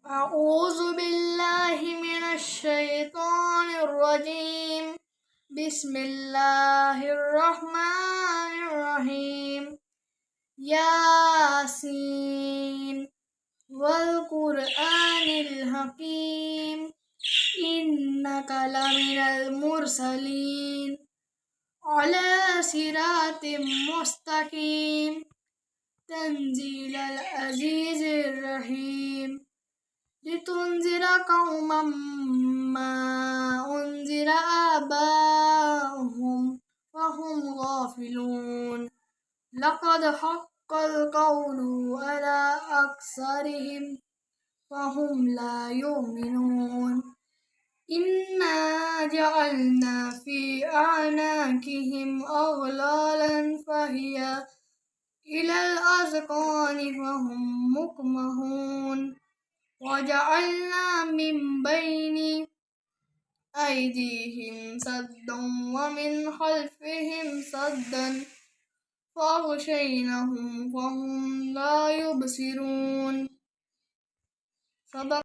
अऊज़ु बिल्लाहि मिनश शैतानिर रजीम। बिस्मिल्लाहिर रहमानिर रहीम। यासीन वल कुरआनिल हकीम। इन्नका लमिनल मुरसलीन अला सिरातिम मुस्तकीम। तंजीलल अज़ीज़िर रहीम। लितुन्ज़िरा कौमम मा उन्ज़िरा आबाहुम फहुम गाफ़िलून। लक़द हक़्क़ल क़ौलु अला अक्सरिहिम फहुम ला युमिनून। इन्ना जअलना फ़ी अअनाक़िहिम अग़लालन फ़हिय इलल अज़क़ानि फ़हुम मुक़महून। वजअलना मिन बैनि अयदीहिम सद्दन व मिन खल्फ़िहिम सद्दन फ़अग़शयनाहुम फ़हुम ला युबसिरून।